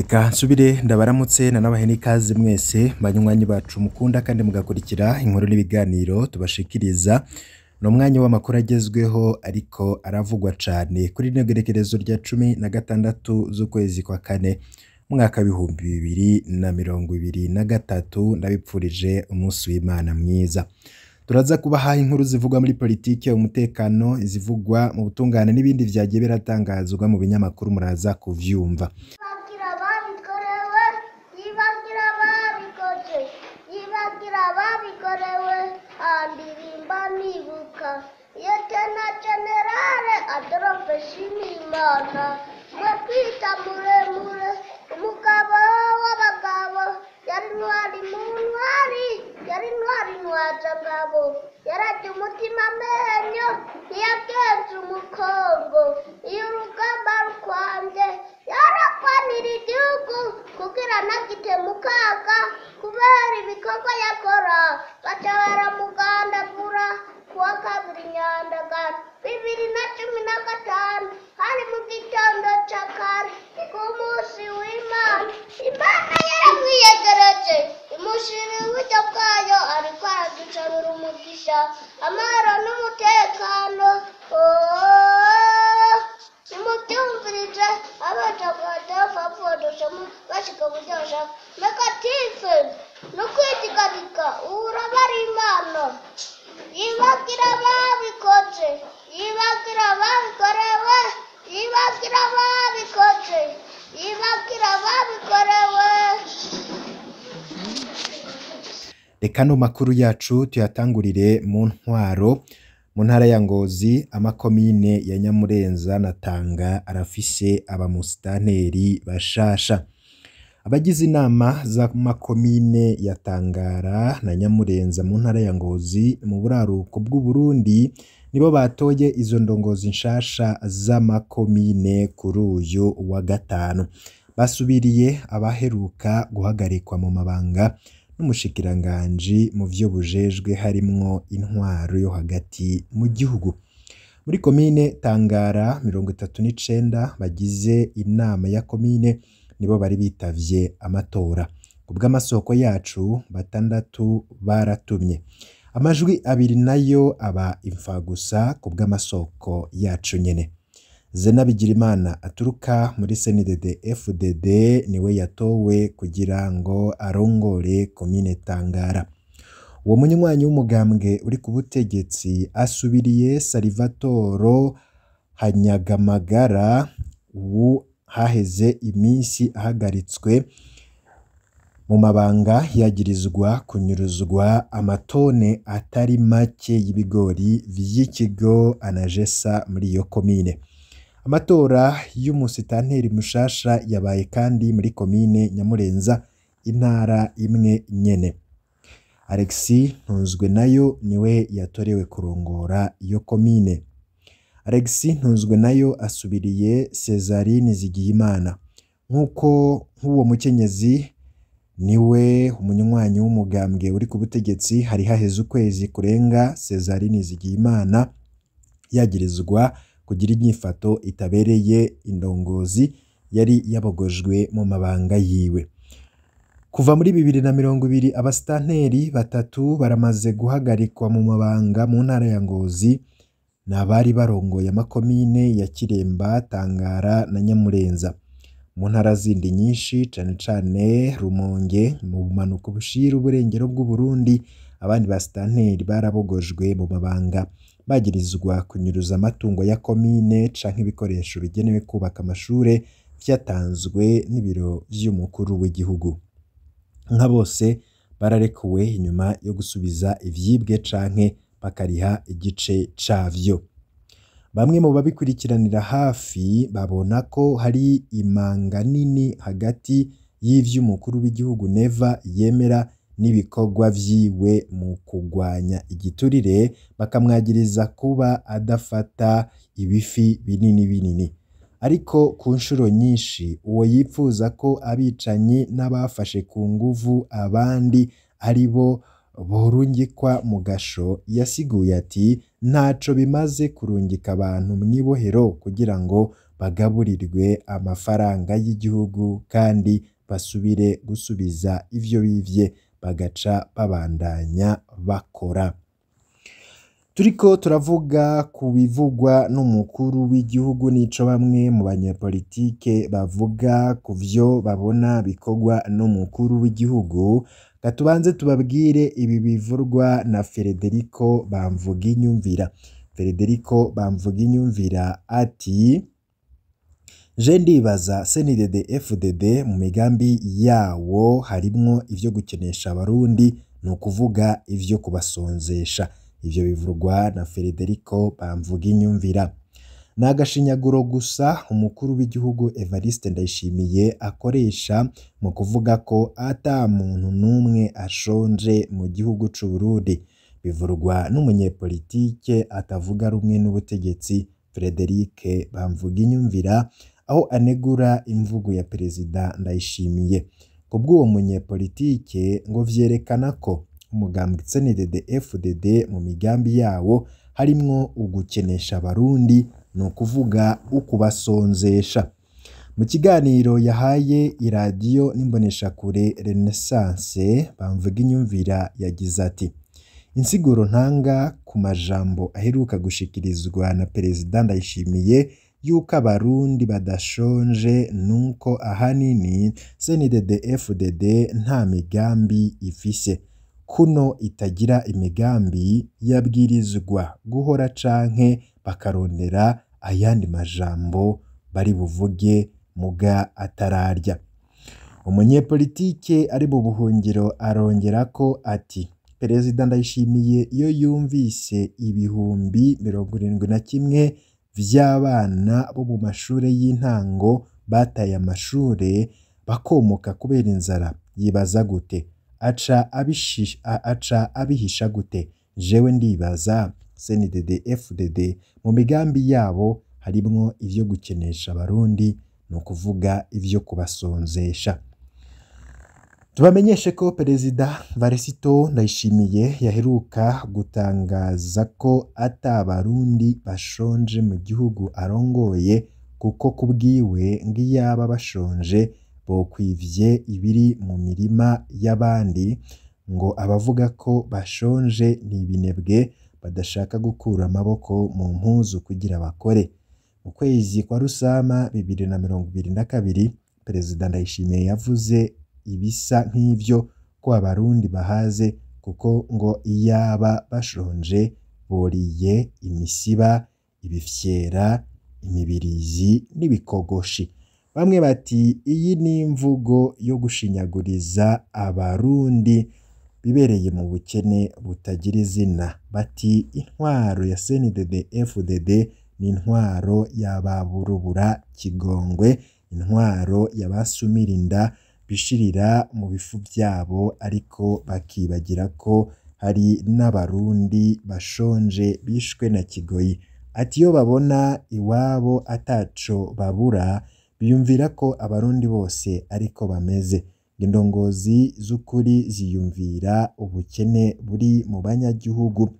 Reka nsubire ndabaramutse nanabahe n'ikaze mwese banywanyi bacu mukunda kandi mugakurikira inkuru n'ibiganiro tubashikiriza. No mwanya w'amakuru agezweho ariko aravugwa cane kuri rino gerekerezo rya 16 z'ukwezi kwa kane mwaka w'ibihumbi 2023. Ndabipfurije umunsi w'Imana mwiza. Turaza kubaha inkuru zivugwa muri politike, umutekano, izivugwa mu butungane n'ibindi vyagiye biratangazwa mu binyamakuru muraza kuvyumva. Lieutenant General Adolphe Nshimiyimana Mwapita muremure umugabo w'abagabo yari ntwari mu ntwari yari ntwari ntwajangabo yarajya umutima amenyo ntiyagenze umukongo iyo urugamba rukwambye yarakwanira igihugu kugira ntagite mu kaga kubera ibikorwa yakora baca baramugandagura kuwa kabiri Nyandagara 2015 hari mu gitondo ca kare ku munsi w'Imana. Imana yaramwiyegereje imushira uburyo bwayo ariko araducanura umugisha amahoro n'umutekano. Nimubyumvirije abajagada bapfodosha bashika buryosha negative no kwitigarika urabari Imana yibagira babikoze yibagira babikorewe yibagira babikoze yibagira babikorewe. Reka no makuru yacu tuyatangurire mu ntwaro. Mu ntara ya Ngozi amakomine ya Nyamurenza na Tanga arafise abamusitanteri bashasha. Abagize inama za makomine ya Tangara na Nyamurenza mu ntara ya Ngozi mu buraruko bw'u Burundi nibo batoye izo ndongozi nshasha z'amakomine kuri uyu wa gatanu. Basubiriye abaheruka guhagarikwa mu mabanga n'umushikiranganji mu vyo bujejwe harimwo intwaro yo hagati mu gihugu. Muri komine Tangara 39 bagize inama ya komine nibo bari bitavye amatora. Kubw'amasoko yacu 6 baratumye. Amajwi 2 nayo aba imfagusa kubw'amasoko yacu nyene. Zena Bigirimana aturuka muri CNDD FDD niwe yatowe kugira ngo arongore komine Tangara. Uwo munywanyi w'umugambwe uri ku butegetsi asubiriye Salvatore Hanyagamagara haheze iminsi ahagaritswe mu mabanga yagirizwa kunyuruzwa amatone atari make y'ibigori vy'ikigo Anagesa muri iyo komine. Amatora y'umusitanteri mushasha yabaye kandi muri komine Nyamurenza intara imwe nyene. Alexis Ntunzwenayo niwe yatorewe kurongora iyo komine. Alexis Ntunzwenayo asubiriye Cesarine Zigiyimana. Nk'uwo mukenyezi niwe umunywanyi w'umugambwe uri ku butegetsi hari haheze ukwezi kurenga Cesarine Zigiyimana yagirizwa kugira inyifato itabereye indongozi yari yabogojwe mu mabanga yiwe. Kuva muri 2020 abasitanteri 3 baramaze guhagarikwa mu mabanga mu ntara ya Ngozi n'abari barongoye amakomine ya Kiremba, Tangara na Nyamurenza. Mu ntara zindi nyinshi cane cane Rumonge mu bumanuko bushira uburengero bw'u Burundi abandi basitanteri barabogojwe mu mabanga bagirizwa kunyuruza amatungo ya komine canke ibikoresho bigenewe kubaka amashure vyatanzwe n'ibiro vy'umukuru w'igihugu. Nka bose bararekuwe inyuma yo gusubiza ivyibwe canke bakariha igice cavyo. Bamwe mu babikurikiranira hafi babona ko hari imanga nini hagati y'ivy'umukuru w'igihugu Neva yemera n'ibikorwa vyiwe mu kugwanya igiturire bakamwagiriza kuba adafata ibifi binini. Ariko ku nshuro nyinshi uwo yipfuza ko abicanyi n'abafashe ku nguvu abandi aribo borungikwa mu gasho yasiguye ati ntaco bimaze kurungika abantu mw'ibohero kugira ngo bagaburirwe amafaranga y'igihugu kandi basubire gusubiza ivyo bivye bagaca babandanya bakora. Turiko turavuga ku bivugwa n'umukuru w'igihugu n'ico bamwe mu banyepolitike bavuga ku vyo babona bikorwa n'umukuru w'igihugu. Katubanze tubabwire ibi bivurwa na Federico Bamvuginyumvira. Federico Bamvuginyumvira ati je ndibaza CNDD-FDD mu migambi yawo harimwo ivyo gukenesha abarundi, ni ukuvuga ivyo kubasonzesha. Ivyo bivurwa na Federico Bamvuginyumvira. Ni agashinyaguro gusa umukuru w'igihugu Evariste Ndayishimiye akoresha mu kuvuga ko ata muntu n'umwe ashonje mu gihugu c'u Burundi. Bivurwa n'umunyepolitike atavuga rumwe n'ubutegetsi Frederic Bamvuginyumvira, aho anegura imvugo ya Perezida Ndayishimiye. Kubw'uwo munyepolitike ngo vyerekana ko umugambi CNDD-FDD mu migambi yawo harimwo ugukenesha abarundi, ni ukuvuga ukubasonzesha. Mu kiganiro yahaye iradiyo n'imboneshakure Renaissance, Bamvuginyumvira yagize ati insiguro ntanga ku majambo aheruka gushikirizwa na Perezida Ndayishimiye yuko abarundi badashonje nuko ahanini CNDD-FDD nta migambi ifise. Kuno itagira imigambi yabwirizwa guhora canke bakarondera ayandi majambo bari buvuge muga atararya. Umunyepolitike ari mu buhungiro arongerako ati Perezida Ndayishimiye iyo yumvise ibihumbi 71 vy'abana bo mu mashure y'intango bataye amashure bakomoka kubera inzara, yibaza gute? Aca abihisha gute? Jewe ndibaza CNDD-FDD mu migambi yabo harimwo ivyo gukenesha abarundi, ni ukuvuga ivyo kubasonzesha. Tubamenyeshe ko Perezida Varisito Ndayishimiye yaheruka gutangaza ko ata abarundi bashonje mu gihugu arongoye, kuko kubwiwe ngiyaba bashonje bokwivye ibiri mu mirima y'abandi, ngo abavuga ko bashonje ni ibinebwe badashaka gukura amaboko mu mpuzu kugira bakore. Mu kwezi kwa Rusama 2022 Perezida Ndayishimiye yavuze ibisa nk'ivyo ko abarundi bahaze, kuko ngo iyaba bashonje boriye imisiba, ibifyera, imibirizi n'ibikogoshi. Bamwe bati iyi ni imvugo yo gushinyaguriza abarundi bibereye mu bukene butagira izina. Bati intwaro ya CNDD-FDD ni intwaro y'ababurubura kigongwe, intwaro y'abasumirinda bishirira mu bifu vyabo, ariko bakibagira ko hari n'abarundi bashonje bishwe na kigoyi. Ati iyo babona iwabo ataco babura biyumvira ko abarundi bose ariko bameze. Indongozi z'ukuri ziyumvira ubukene buri mu banyagihugu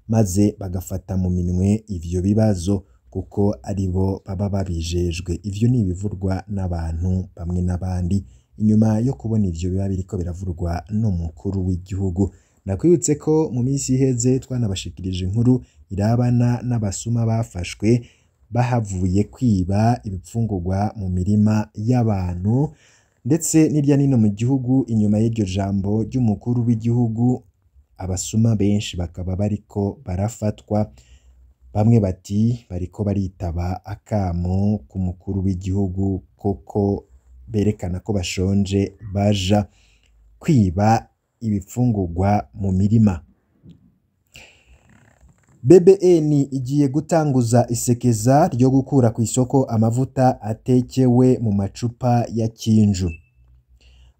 maze bagafata mu minwe ivyo bibazo, kuko aribo baba babijejwe. Ivyo ni ibivurwa n'abantu bamwe n'abandi inyuma yo kubona ivyo biba biriko biravurwa n'umukuru w'igihugu. Nakwibutse ko mu minsi iheze twanabashikirije inkuru irabana n'abasuma bafashwe bahavuye kwiba ibipfungurwa mu mirima y'abantu, ndetse n'irya nino mu gihugu. Inyuma y'iryo jambo ry'umukuru w'igihugu, abasuma benshi bakaba bariko barafatwa. Bamwe bati bariko baritaba akamo k'umukuru w'igihugu koko berekana ko bashonje baja kwiba ibipfungurwa mu mirima. BBN igiye gutanguza isekeza ryo gukura ku isoko amavuta atekewe mu macupa ya kinju.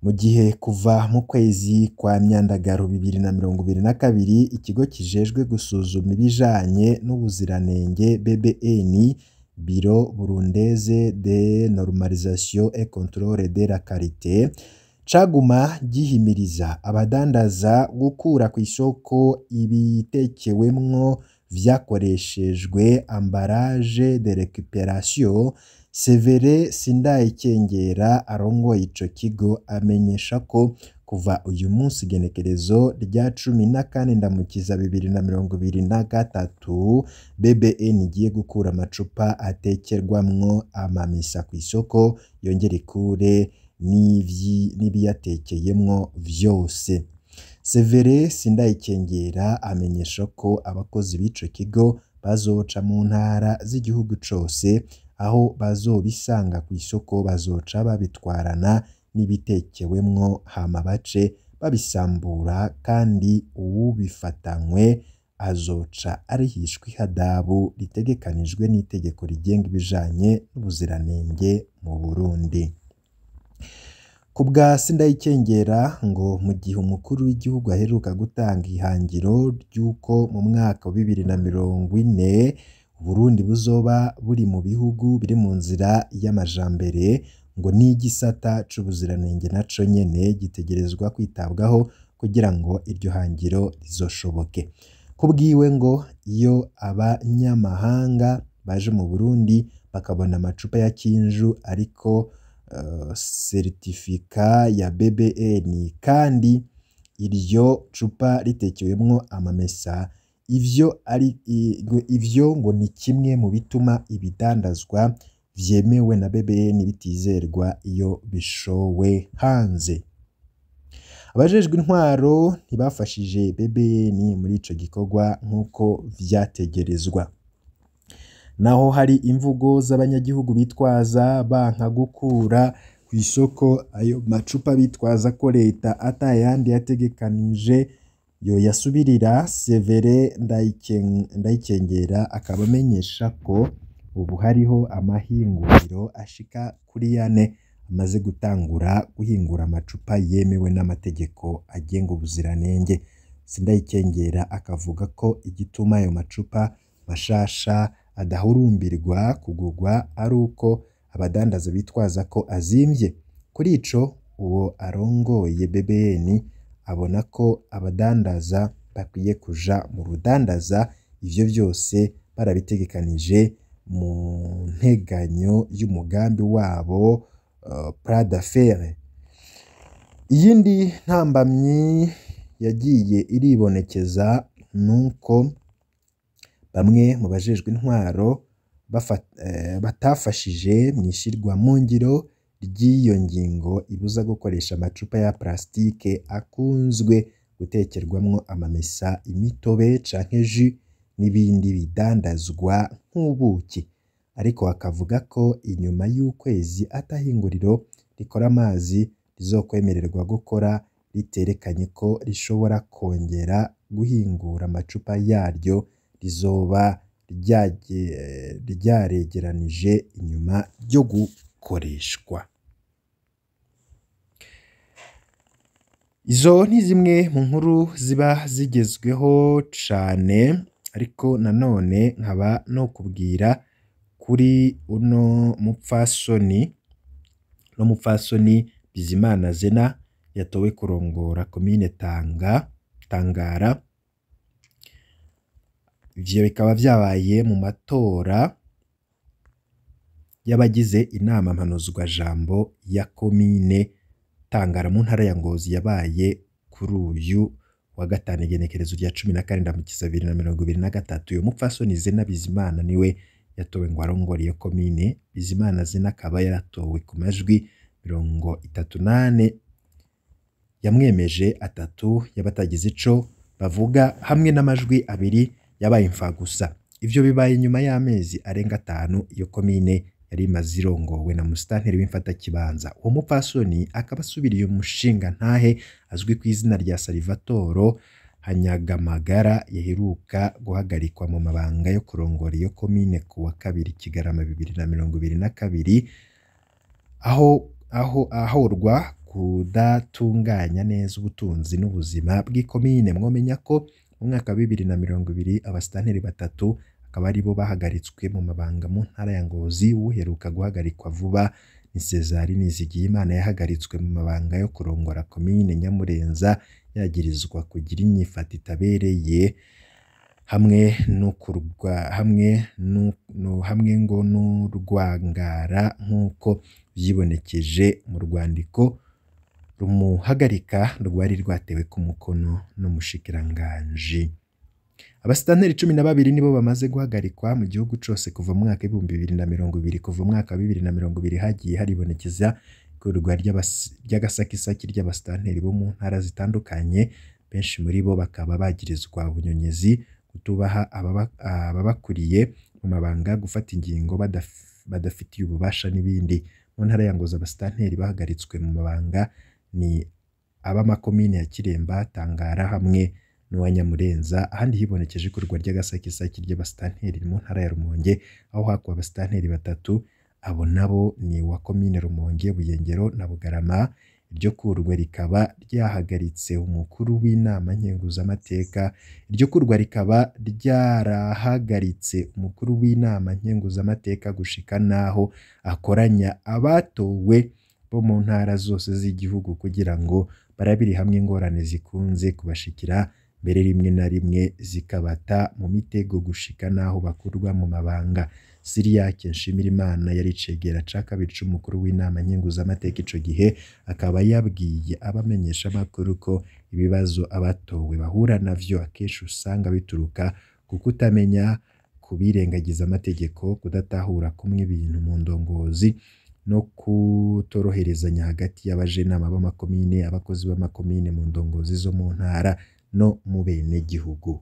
Mu gihe kuva mu kwezi kwa Myandagaro 2022 ikigo kijejwe gusuzuma ibijanye n'ubuziranenge BBN, Biro Burundaise de Normalisation et Contrôle de la Qualité, caguma gihimiriza abadandaza gukura ku isoko ibitekewemwo vyakoreshejwe ambalage de récupération. Severe Sindayikengera arongoye ico kigo amenyesha ko kuva uyu munsi igenekerezo rya 14 Ndamukiza 2023 BBN igiye gukura amacupa atekerwamwo amamesa ku isoko yongera ikure n'ibiyatekeyemwo vyose. Severe Sindayikengera amenyesha ko abakozi b'ico kigo bazoca mu ntara z'igihugu cose, aho bazobisanga ku isoko bazoca babitwarana n'ibitekewemwo hama bace babisambura, kandi uwubifatanywe azoca arihishwa ihadabu ritegekanijwe n'itegeko rigenga ibijanye n'ubuziranenge mu Burundi. Kubwa Sindayikengera ngo mu gihe umukuru w'igihugu aheruka gutanga ihangiro ry'uko mu mwaka wa 2040 Burundi buzoba buri mu bihugu biri mu nzira y'amajambere, ngo n'igisata c'ubuziranenge naco nyene gitegerezwa kwitabwaho kugira ngo iryo hangiro rizoshoboke. Kubwiwe ngo iyo abanyamahanga baje mu Burundi bakabona amacupa ya kinju ariko certificat ya BBN kandi iryo cupa ritekewemwo amamesa, ivyo ngo ni kimwe mu bituma ibidandazwa vyemewe na BBN bitizerwa iyo bishowe hanze. Abajejwe intwaro ntibafashije BBN muri ico gikorwa nk'uko vyategerezwa. Naho hari imvugo z'abanyagihugu bitwaza banka gukura ku isoko ayo macupa bitwaza ko leta atayandi yategekanije yo yasubirira. Severe Ndayikengera akaba amenyesha ko ubu hariho amahinguriro ashika kuri 4 amaze gutangura guhingura amacupa yemewe n'amategeko agenga ubuziranenge. Sindayikengera akavuga ko igituma ayo macupa mashasha adahurumbirwa kugurwa ari uko abadandaza bitwaza ko azimvye. Kuri ico uwo arongoye BBN abona ko abadandaza bakwiye kuja mu rudandaza ivyo vyose barabitegekanije mu nteganyo y'umugambi wabo plan d'affaires. Iyindi ntambamyi yagiye iribonekeza nuko bamwe mu bajejwe intwaro batafashije mwishirwa mu ngiro ry'iyo ngingo ibuza gukoresha amacupa ya plastike akunzwe gutekerwamwo amamesa, imitobe canke jus n'ibindi bidandazwa nk'ubuki. Ariko akavuga ko inyuma y'ukwezi atahinguriro rikora amazi rizokwemererwa gukora riterekanye ko rishobora kongera guhingura amacupa yaryo rizoba ryaregeranije inyuma ryo gukoreshwa. Izo ni zimwe mu nkuru ziba zigezweho cane, ariko nanone nkaba no kubwira kuri uno mupfasoni Bizimana Zena yatowe kurongora komine Tangara. Ivyo bikaba vyabaye mu matora y'abagize inama mpanuzwa jambo ya komine Tangara mu ntara ya Ngozi yabaye kuri uyu wa gatanu igenekerezo rya 14 Ndamukiza 2023. Uyu mupfasoni Zena Bizimana niwe yatowe ngo arongore iyo komine. Bizimana Zena akaba yaratowe ku majwi 38 yamwemeje 3 y'abatagize ico bavuga hamwe n'amajwi 2 yabaye imfa gusa. Ivyo bibaye nyuma y'amezi arenga 5 iyo komine yari imaze irongowe na musitanteri w'imfata kibanza. Uwo mupfasoni akaba asubiriye umushinga ntahe azwi ku izina rya Salvatore Hanyagamagara yaheruka guhagarikwa mu mabanga yo kurongora iyo komine ku wa 2 Kigarama 2022 ahorwa kudatunganya neza ubutunzi n'ubuzima bw'ikomine. Mwomenya ko mu mwaka wa 2020 abasitanteri 3 akaba ari bo bahagaritswe mu mabanga mu ntara ya Ngozi. Uheruka guhagarikwa vuba ni Cesari Nizigiyimana yahagaritswe mu mabanga yo kurongora komine Nyamurenza yagirizwa kugira inyifato itabereye hamwe ngo n'urwangara nk'uko vyibonekeje mu rwandiko rumuhagarika rwari rwatewe ku mukono n'umushikiranganji. Abasitanteri 12 nibo bamaze guhagarikwa mu gihugu cose kuva mu mwaka 2020 kuva mu mwaka 2020 hagiye haribonekeza ikurwa ry'agasakisaki ry'abasitanteri bo mu ntara zitandukanye, benshi muri bo bakaba bagirizwa ubunyonyezi, kutubaha ababakuriye mu mabanga, gufata ingingo badafitiye ububasha n'ibindi. Mu ntara ya Ngozi abasitanteri bahagaritswe mu mabanga ni ab'amakomine ya Kiremba, Tangara hamwe n'uwa Nyamurenza. Ahandi hibonekeje ikurwa ry'agasakisaki ry'abasitanteri mu ntara ya Rumonge aho hakuwe abasitanteri 3, abo nabo ni wa komine Rumonge, Buyengero na Bugarama. Iryo kurwa rikaba ryahagaritse umukuru w'inama nkenguzamateka. Iryo kurwa rikaba ryarahagaritse umukuru w'inama nkenguzamateka gushika naho akoranya abatowe bo mu ntara zose z'igihugu kugira ngo barabiri hamwe ingorane zikunze kubashikira, mbere rimwe na rimwe zikabata mu mitego gushika naho bakurwa mu mabanga. Siriake Nshimirimana yari cegera ca kabiri c'umukuru w'inama nkenguzamateka ico gihe, akaba yabwiye abamenyesha amakuru ko ibibazo abatowe bahura navyo akenshi usanga bituruka ku kutamenya, kubirengagiza amategeko, kudatahura kumwe ibintu mu ndongozi no kutoroherezanya hagati y'abajenama b'amakomine, abakozi b'amakomine mu ndongozi zo mu ntara no mu bene gihugu.